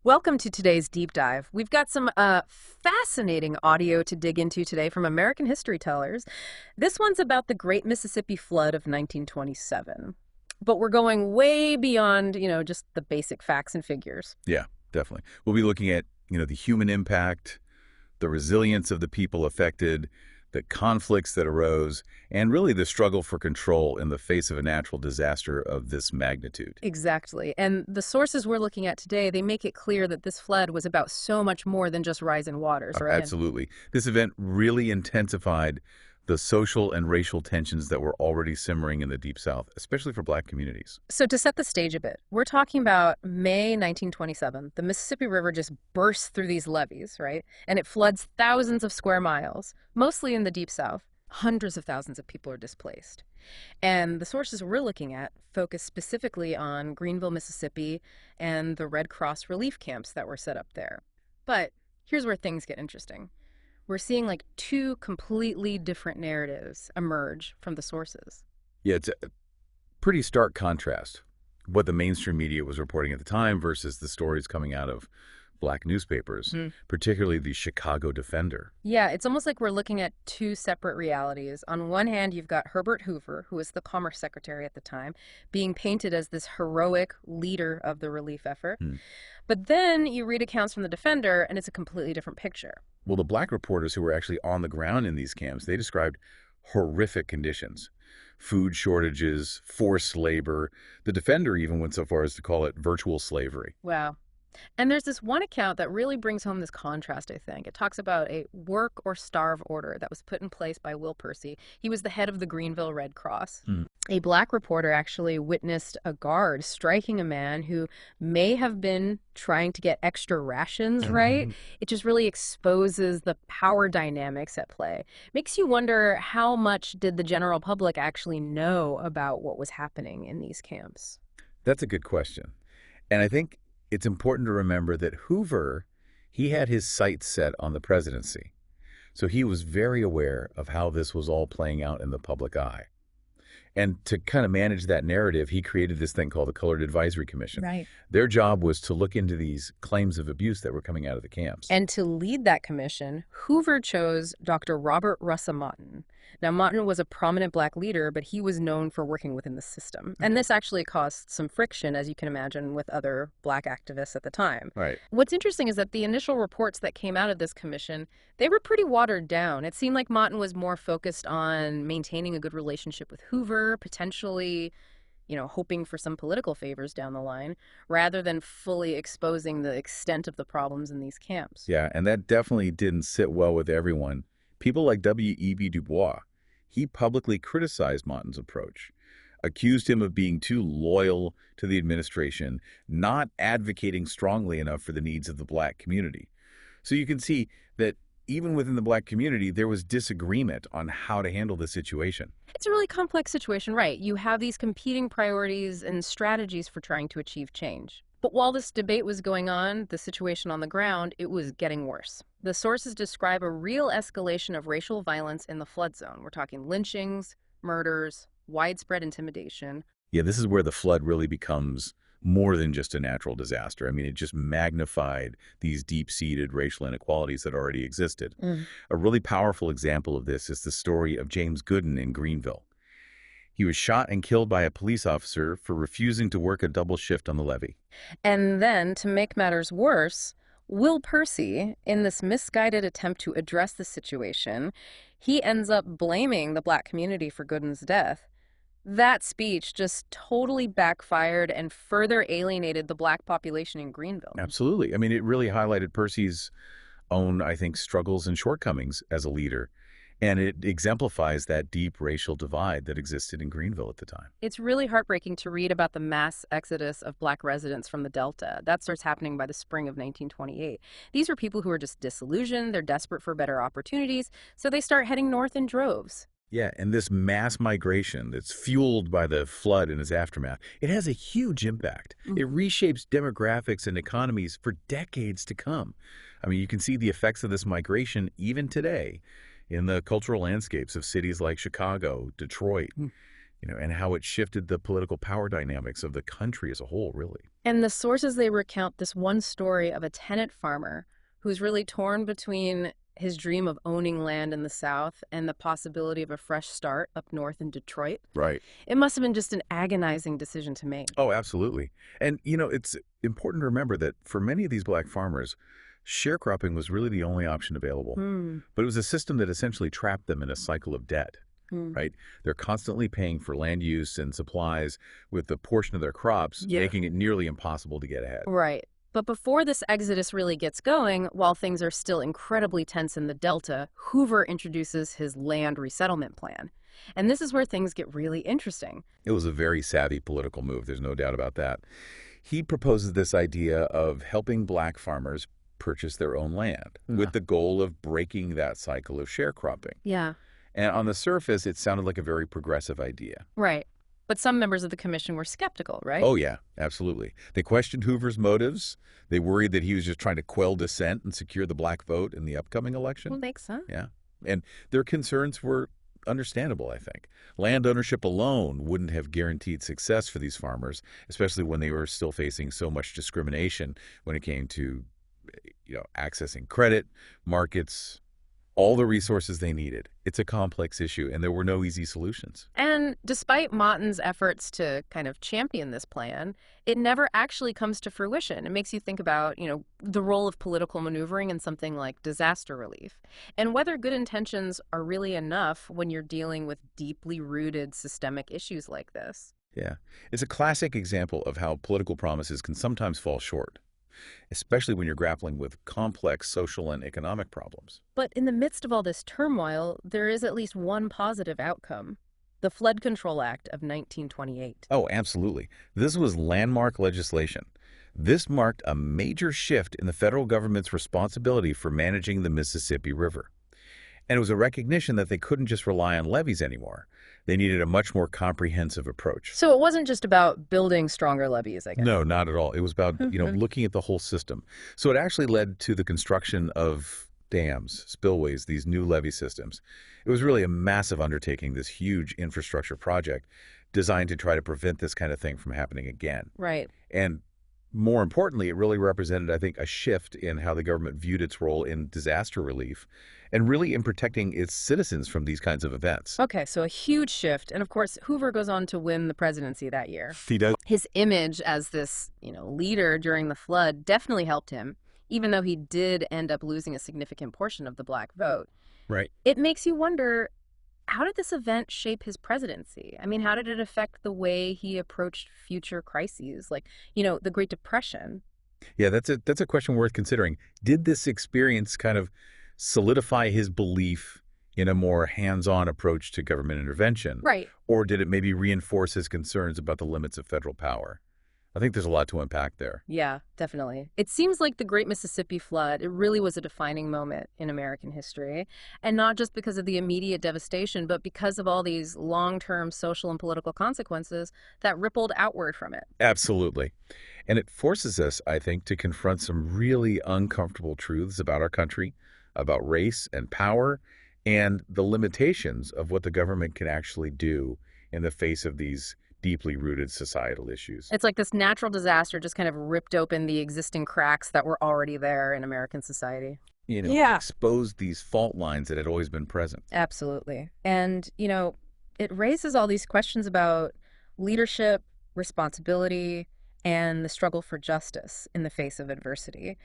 Welcome to today's deep dive. We've got some fascinating audio to dig into today from American history tellers. This one's about the Great Mississippi Flood of 1927. But we're going way beyond, just the basic facts and figures. Yeah, definitely. We'll be looking at, the human impact, the resilience of the people affected, the conflicts that arose, and really the struggle for control in the face of a natural disaster of this magnitude. Exactly. And the sources we're looking at today, they make it clear that this flood was about so much more than just rising waters, right? Absolutely. This event really intensified the social and racial tensions that were already simmering in the Deep South, especially for Black communities. So to set the stage a bit, we're talking about May 1927. The Mississippi River just bursts through these levees, right? And it floods thousands of square miles, mostly in the Deep South. Hundreds of thousands of people are displaced. And the sources we're looking at focus specifically on Greenville, Mississippi, and the Red Cross relief camps that were set up there. But here's where things get interesting. We're seeing like two completely different narratives emerge from the sources. Yeah, it's a pretty stark contrast, what the mainstream media was reporting at the time versus the stories coming out of Black newspapers, particularly the Chicago Defender. Yeah, it's almost like we're looking at two separate realities. On one hand, you've got Herbert Hoover, who was the Commerce Secretary at the time, being painted as this heroic leader of the relief effort. But then you read accounts from the Defender, and it's a completely different picture. Well, the Black reporters who were actually on the ground in these camps, they described horrific conditions. Food shortages, forced labor. The Defender even went so far as to call it virtual slavery. Wow. And there's this one account that really brings home this contrast, I think. It talks about a work or starve order that was put in place by Will Percy. He was the head of the Greenville Red Cross. A Black reporter actually witnessed a guard striking a man who may have been trying to get extra rations, right? It just really exposes the power dynamics at play. Makes you wonder, how much did the general public actually know about what was happening in these camps? That's a good question. And I think it's important to remember that Hoover, he had his sights set on the presidency. So he was very aware of how this was all playing out in the public eye. And to kind of manage that narrative, he created this thing called the Colored Advisory Commission. Right. Their job was to look into these claims of abuse that were coming out of the camps. And to lead that commission, Hoover chose Dr. Robert Russa Moton. Now, Moton was a prominent Black leader, but he was known for working within the system. And this actually caused some friction, as you can imagine, with other Black activists at the time. Right. What's interesting is that the initial reports that came out of this commission, they were pretty watered down. It seemed like Moton was more focused on maintaining a good relationship with Hoover, potentially, hoping for some political favors down the line, rather than fully exposing the extent of the problems in these camps. Yeah, and that definitely didn't sit well with everyone. People like W.E.B. Du Bois, he publicly criticized Moton's approach, accused him of being too loyal to the administration, not advocating strongly enough for the needs of the Black community. So you can see that even within the Black community, there was disagreement on how to handle the situation. It's a really complex situation, right? You have these competing priorities and strategies for trying to achieve change. But while this debate was going on, the situation on the ground, it was getting worse. The sources describe a real escalation of racial violence in the flood zone. We're talking lynchings, murders, widespread intimidation. Yeah, this is where the flood really becomes more than just a natural disaster. I mean, it just magnified these deep-seated racial inequalities that already existed. A really powerful example of this is the story of James Gooden in Greenville. He was shot and killed by a police officer for refusing to work a double shift on the levee. And then, to make matters worse, Will Percy, in this misguided attempt to address the situation, he ends up blaming the Black community for Gooden's death. That speech just totally backfired and further alienated the Black population in Greenville. Absolutely. I mean, it really highlighted Percy's own, I think, struggles and shortcomings as a leader. And it exemplifies that deep racial divide that existed in Greenville at the time. It's really heartbreaking to read about the mass exodus of Black residents from the Delta. That starts happening by the spring of 1928. These are people who are just disillusioned, they're desperate for better opportunities, so they start heading north in droves. Yeah, and this mass migration that's fueled by the flood and its aftermath, it has a huge impact. It reshapes demographics and economies for decades to come. I mean, you can see the effects of this migration even today in the cultural landscapes of cities like Chicago, Detroit. and how it shifted the political power dynamics of the country as a whole, really. And the sources, they recount this one story of a tenant farmer who's really torn between his dream of owning land in the South and the possibility of a fresh start up north in Detroit. Right. It must have been just an agonizing decision to make. Oh, absolutely. And, it's important to remember that for many of these black farmers, sharecropping was really the only option available. But it was a system that essentially trapped them in a cycle of debt. Right? They're constantly paying for land use and supplies with a portion of their crops, Yeah. making it nearly impossible to get ahead. Right. But before this exodus really gets going, while things are still incredibly tense in the Delta, Hoover introduces his land resettlement plan. And this is where things get really interesting. It was a very savvy political move, there's no doubt about that. He proposes this idea of helping black farmers purchase their own land with the goal of breaking that cycle of sharecropping. Yeah. And on the surface, it sounded like a very progressive idea. Right. But some members of the commission were skeptical, right? Oh, yeah, absolutely. They questioned Hoover's motives. They worried that he was just trying to quell dissent and secure the black vote in the upcoming election. Well, makes sense. Yeah. And their concerns were understandable, I think. Land ownership alone wouldn't have guaranteed success for these farmers, especially when they were still facing so much discrimination when it came to, accessing credit, markets, all the resources they needed. It's a complex issue, and there were no easy solutions. And despite Motton's efforts to kind of champion this plan, it never actually comes to fruition. It makes you think about, the role of political maneuvering in something like disaster relief, and whether good intentions are really enough when you're dealing with deeply rooted systemic issues like this. Yeah. It's a classic example of how political promises can sometimes fall short, especially when you're grappling with complex social and economic problems. But in the midst of all this turmoil, there is at least one positive outcome: the Flood Control Act of 1928. Oh, absolutely. This was landmark legislation. This marked a major shift in the federal government's responsibility for managing the Mississippi River. And it was a recognition that they couldn't just rely on levees anymore. They needed a much more comprehensive approach. So it wasn't just about building stronger levees, I guess. No, not at all. It was about, looking at the whole system. So it actually led to the construction of dams, spillways, these new levee systems. It was really a massive undertaking, this huge infrastructure project designed to try to prevent this kind of thing from happening again. Right. And more importantly, it really represented, I think, a shift in how the government viewed its role in disaster relief and really in protecting its citizens from these kinds of events. Okay, so a huge shift. And of course, Hoover goes on to win the presidency that year. He does. His image as this, leader during the flood definitely helped him, even though he did end up losing a significant portion of the black vote. Right. It makes you wonder, how did this event shape his presidency? I mean, how did it affect the way he approached future crises, like, the Great Depression? Yeah, that's a question worth considering. Did this experience kind of solidify his belief in a more hands-on approach to government intervention? Right. Or did it maybe reinforce his concerns about the limits of federal power? I think there's a lot to unpack there. Yeah, definitely. It seems like the Great Mississippi Flood, it really was a defining moment in American history. And not just because of the immediate devastation, but because of all these long-term social and political consequences that rippled outward from it. Absolutely. And it forces us, I think, to confront some really uncomfortable truths about our country, about race and power, and the limitations of what the government can actually do in the face of these deeply rooted societal issues. It's like this natural disaster just kind of ripped open the existing cracks that were already there in American society. Exposed these fault lines that had always been present. Absolutely. And, it raises all these questions about leadership, responsibility, and the struggle for justice in the face of adversity.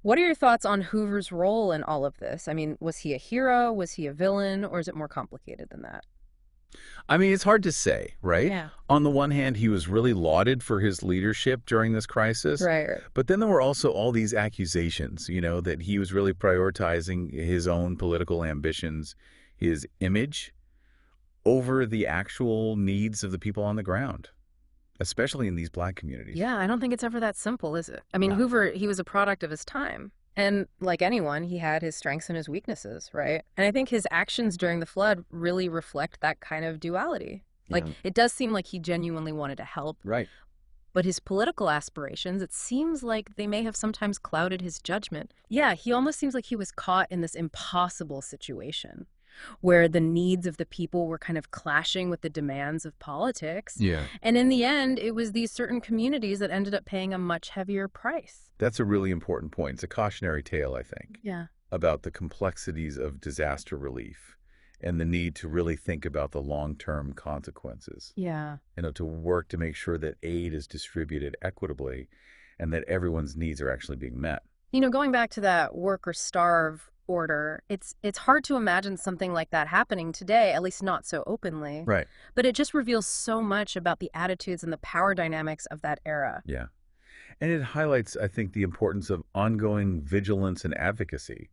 What are your thoughts on Hoover's role in all of this? I mean, was he a hero? Was he a villain? Or is it more complicated than that? I mean, it's hard to say, right? Yeah. On the one hand, he was really lauded for his leadership during this crisis. Right. But then there were also all these accusations, that he was really prioritizing his own political ambitions, his image, over the actual needs of the people on the ground, especially in these black communities. Yeah, I don't think it's ever that simple, is it? I mean, No. Hoover, he was a product of his time. And like anyone, he had his strengths and his weaknesses, right? And I think his actions during the flood really reflect that kind of duality. Like, it does seem like he genuinely wanted to help, Right. but his political aspirations, it seems like they may have sometimes clouded his judgment. Yeah, he almost seems like he was caught in this impossible situation. where the needs of the people were kind of clashing with the demands of politics. Yeah. And in the end, it was these certain communities that ended up paying a much heavier price. That's a really important point. It's a cautionary tale, I think, Yeah. about the complexities of disaster relief and the need to really think about the long-term consequences. Yeah. To work to make sure that aid is distributed equitably and that everyone's needs are actually being met. Going back to that work or starve order, it's hard to imagine something like that happening today, at least not so openly. Right. But it just reveals so much about the attitudes and the power dynamics of that era. Yeah. And it highlights, I think, the importance of ongoing vigilance and advocacy,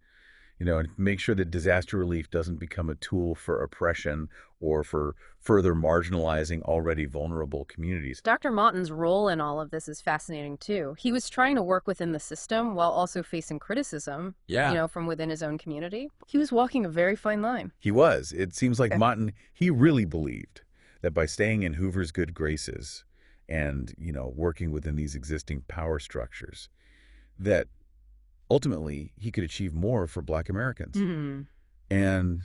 and make sure that disaster relief doesn't become a tool for oppression or for further marginalizing already vulnerable communities. Dr. Motton's role in all of this is fascinating too. He was trying to work within the system while also facing criticism, Yeah. from within his own community. He was walking a very fine line. He was. It seems like Motton, he really believed that by staying in Hoover's good graces and, working within these existing power structures, that ultimately he could achieve more for Black Americans. Hmm. And,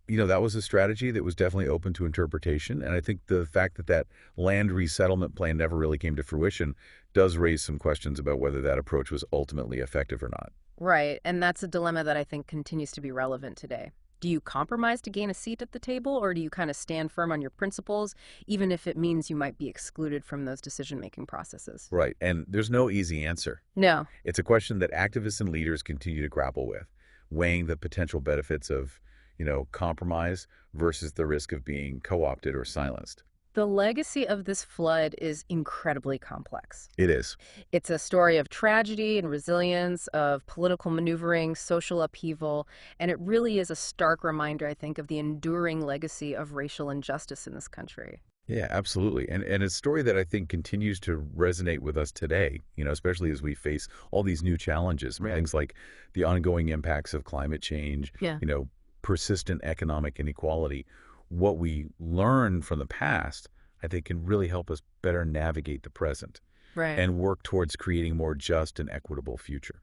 that was a strategy that was definitely open to interpretation. And I think the fact that that land resettlement plan never really came to fruition does raise some questions about whether that approach was ultimately effective or not. Right, and that's a dilemma that I think continues to be relevant today. Do you compromise to gain a seat at the table, or do you kind of stand firm on your principles, even if it means you might be excluded from those decision-making processes? Right. And there's no easy answer. No. It's a question that activists and leaders continue to grapple with, weighing the potential benefits of, compromise versus the risk of being co-opted or silenced. The legacy of this flood is incredibly complex. It is. It's a story of tragedy and resilience, of political maneuvering, social upheaval, and it really is a stark reminder, I think, of the enduring legacy of racial injustice in this country. Yeah, absolutely. And it's a story that I think continues to resonate with us today, especially as we face all these new challenges, Right. things like the ongoing impacts of climate change, Yeah. persistent economic inequality. What we learn from the past, I think, can really help us better navigate the present Right. and work towards creating a more just and equitable future.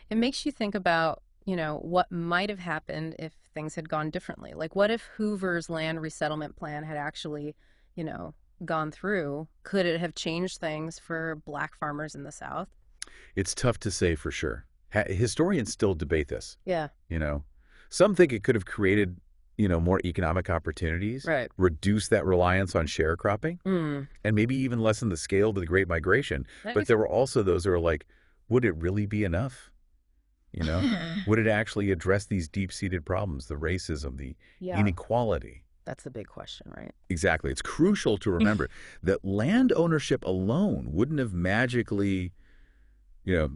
It makes you think about, what might have happened if things had gone differently. Like, what if Hoover's land resettlement plan had actually, gone through? Could it have changed things for Black farmers in the South? It's tough to say for sure. Historians still debate this, Yeah. Some think it could have created, more economic opportunities, Right. reduce that reliance on sharecropping, Mm. and maybe even lessen the scale of the Great Migration. That But makes- there were also those who are like, would it really be enough? Would it actually address these deep-seated problems, the racism, the Yeah. inequality? That's the big question, right? Exactly. It's crucial to remember that land ownership alone wouldn't have magically,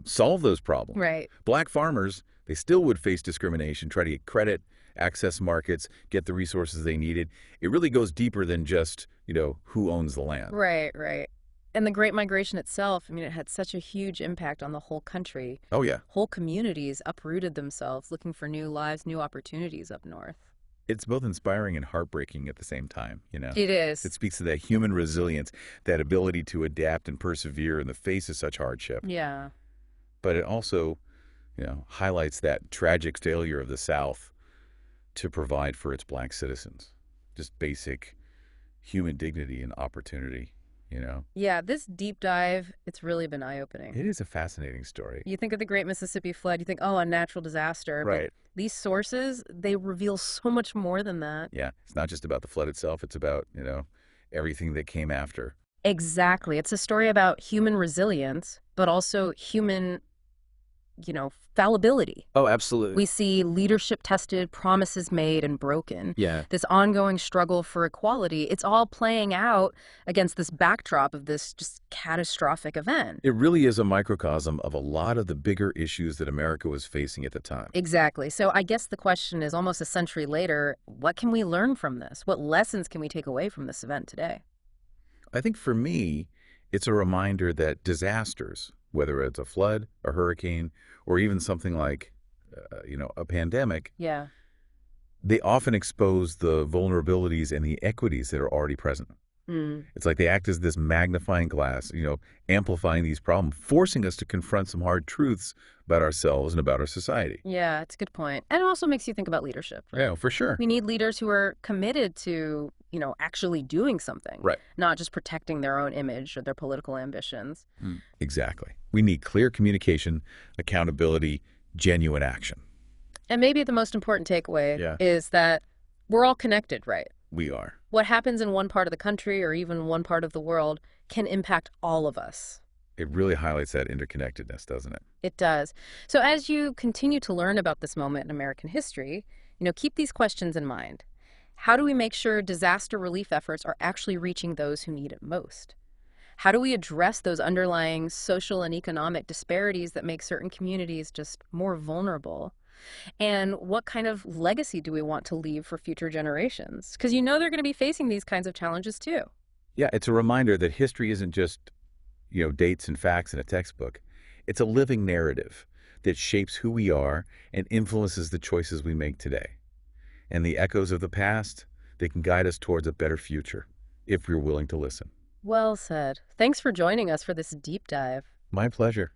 solved those problems. Right. Black farmers, they still would face discrimination, try to get credit, access markets, get the resources they needed. It really goes deeper than just, who owns the land. Right, right. And the Great Migration itself, it had such a huge impact on the whole country. Oh, yeah. Whole communities uprooted themselves looking for new lives, new opportunities up north. It's both inspiring and heartbreaking at the same time, It is. It speaks to that human resilience, that ability to adapt and persevere in the face of such hardship. Yeah. But it also, highlights that tragic failure of the South to provide for its Black citizens. Just basic human dignity and opportunity. Yeah, this deep dive, it's really been eye-opening. It is a fascinating story. You think of the Great Mississippi Flood, you think, oh, a natural disaster. But Right. these sources, they reveal so much more than that. Yeah. It's not just about the flood itself. It's about, everything that came after. Exactly. It's a story about human resilience, but also human, fallibility. Oh, absolutely. We see leadership tested, promises made and broken. Yeah. This ongoing struggle for equality, it's all playing out against this backdrop of this just catastrophic event. It really is a microcosm of a lot of the bigger issues that America was facing at the time. Exactly. So I guess the question is, almost a century later, what can we learn from this? What lessons can we take away from this event today? I think for me, it's a reminder that disasters, whether it's a flood, a hurricane, or even something like, a pandemic, Yeah. they often expose the vulnerabilities and the equities that are already present. Mm. It's like they act as this magnifying glass, amplifying these problems, forcing us to confront some hard truths about ourselves and about our society. Yeah, it's a good point. And it also makes you think about leadership, right? Yeah, for sure. We need leaders who are committed to, actually doing something, Right. not just protecting their own image or their political ambitions. Exactly. We need clear communication, accountability, genuine action. And maybe the most important takeaway Yeah. is that we're all connected, right? We are. What happens in one part of the country or even one part of the world can impact all of us. It really highlights that interconnectedness, doesn't it? It does. So as you continue to learn about this moment in American history, keep these questions in mind. How do we make sure disaster relief efforts are actually reaching those who need it most? How do we address those underlying social and economic disparities that make certain communities just more vulnerable? And what kind of legacy do we want to leave for future generations? Because they're going to be facing these kinds of challenges too. Yeah, it's a reminder that history isn't just, dates and facts in a textbook. It's a living narrative that shapes who we are and influences the choices we make today. And the echoes of the past, they can guide us towards a better future if we're willing to listen. Well said. Thanks for joining us for this deep dive. My pleasure.